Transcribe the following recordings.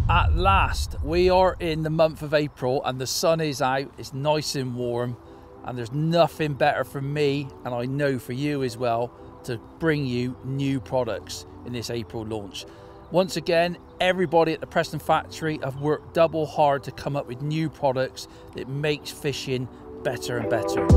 At last, we are in the month of April and the sun is out, it's nice and warm, and there's nothing better for me, and I know for you as well, to bring you new products in this April launch. Once again, everybody at the Preston factory have worked double hard to come up with new products that makes fishing better and better.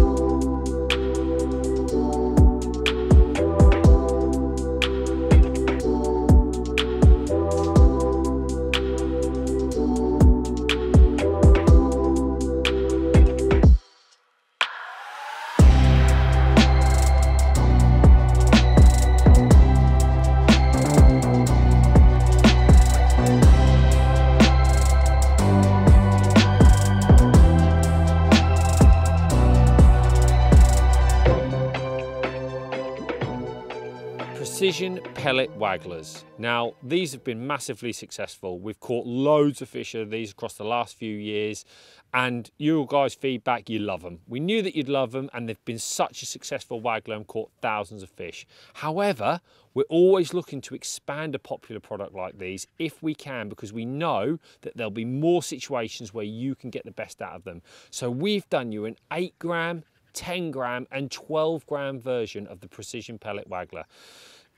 Precision pellet wagglers. Now, these have been massively successful. We've caught loads of fish of these across the last few years, and you guys' feedback, you love them. We knew that you'd love them, and they've been such a successful waggler and caught thousands of fish. However, we're always looking to expand a popular product like these if we can, because we know that there'll be more situations where you can get the best out of them. So we've done you an 8 gram, 10 gram and 12 gram version of the Precision Pellet Waggler.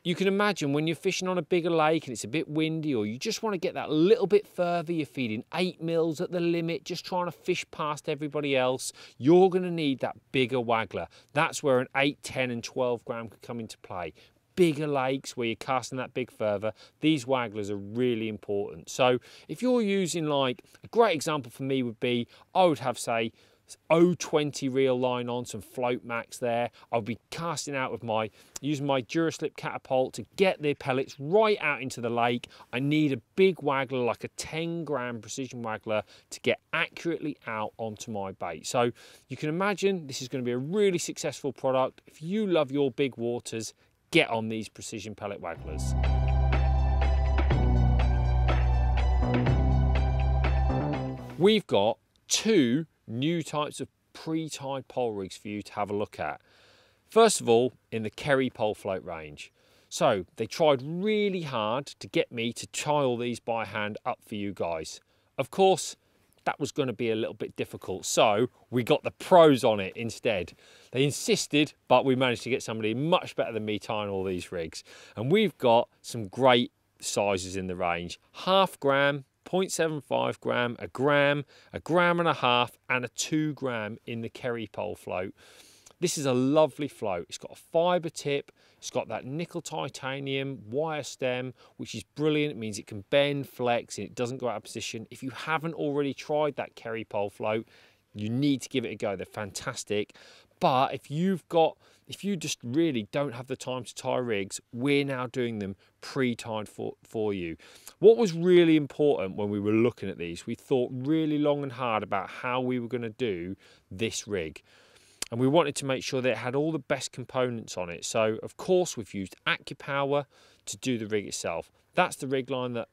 You can imagine when you're fishing on a bigger lake and it's a bit windy, or you just want to get that little bit further, you're feeding 8 mils at the limit, just trying to fish past everybody else, you're going to need that bigger waggler. That's where an 8, 10 and 12 gram could come into play. Bigger lakes where you're casting that big further, these wagglers are really important. So if you're using, like, a great example for me would be, I would have, say, 020 reel line on, some Float Max there. I'll be casting out with using my Duraslip catapult to get the pellets right out into the lake. I need a big waggler, like a 10 gram precision waggler, to get accurately out onto my bait. So you can imagine this is going to be a really successful product. If you love your big waters, get on these precision pellet wagglers. We've got 2 new types of pre-tied pole rigs for you to have a look at. First of all, in the Kerry pole float range. So they tried really hard to get me to tie all these by hand up for you guys. Of course, that was going to be a little bit difficult, so we got the pros on it instead. They insisted, but we managed to get somebody much better than me tying all these rigs. And we've got some great sizes in the range. 0.5 gram, 0.75 gram, a gram, 1.5 grams, and a 2 gram in the Kerry pole float. This is a lovely float. It's got a fibre tip, it's got that nickel titanium wire stem, which is brilliant. It means it can bend, flex, and it doesn't go out of position. If you haven't already tried that Kerry pole float, you need to give it a go. They're fantastic. But if you just really don't have the time to tie rigs, we're now doing them pre-tied for you. What was really important when we were looking at these, we thought really long and hard about how we were going to do this rig. And we wanted to make sure that it had all the best components on it. So, of course, we've used AccuPower to do the rig itself. That's the rig line that,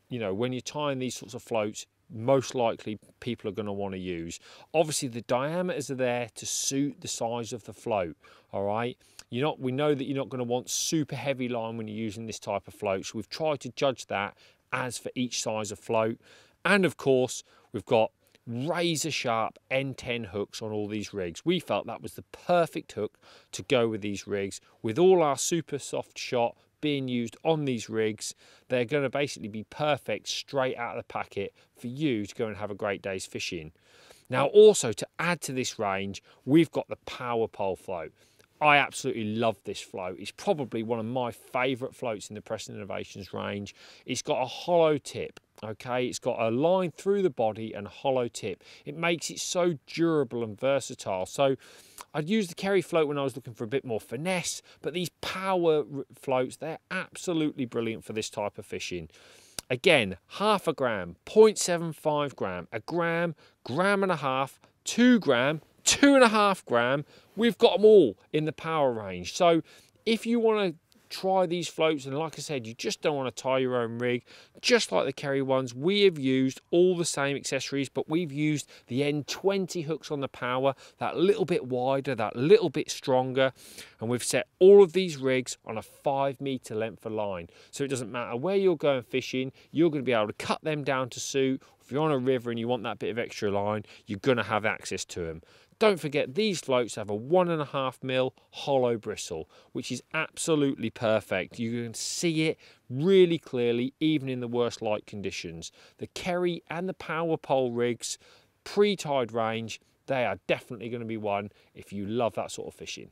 you know, when you're tying these sorts of floats, most likely people are going to want to use. Obviously, the diameters are there to suit the size of the float, all right? We know that you're not going to want super heavy line when you're using this type of float, so we've tried to judge that as for each size of float. And of course, we've got razor sharp N10 hooks on all these rigs. We felt that was the perfect hook to go with these rigs. With all our super soft shot being used on these rigs, they're going to basically be perfect straight out of the packet for you to go and have a great day's fishing. Now, also to add to this range, we've got the Power Pole float. I absolutely love this float. It's probably one of my favourite floats in the Preston Innovations range. It's got a hollow tip, okay? It's got a line through the body and a hollow tip. It makes it so durable and versatile. So I'd use the Kerry float when I was looking for a bit more finesse, but these Power floats, they're absolutely brilliant for this type of fishing. Again, 0.5 gram, 0.75 gram, 1 gram, 1.5 grams, 2 gram, 2.5 gram, we've got them all in the Power range. So if you want to try these floats, and like I said, you just don't want to tie your own rig. Just like the Kerry ones, we have used all the same accessories, but we've used the N20 hooks on the Power, that little bit wider, that little bit stronger, and we've set all of these rigs on a 5 metre length of line, so it doesn't matter where you're going fishing, you're going to be able to cut them down to suit. If you're on a river and you want that bit of extra line, you're going to have access to them. Don't forget, these floats have a 1.5mm hollow bristle, which is absolutely perfect. You can see it really clearly, even in the worst light conditions. The Kerry and the Power pole rigs, pre-tide range, they are definitely going to be one if you love that sort of fishing.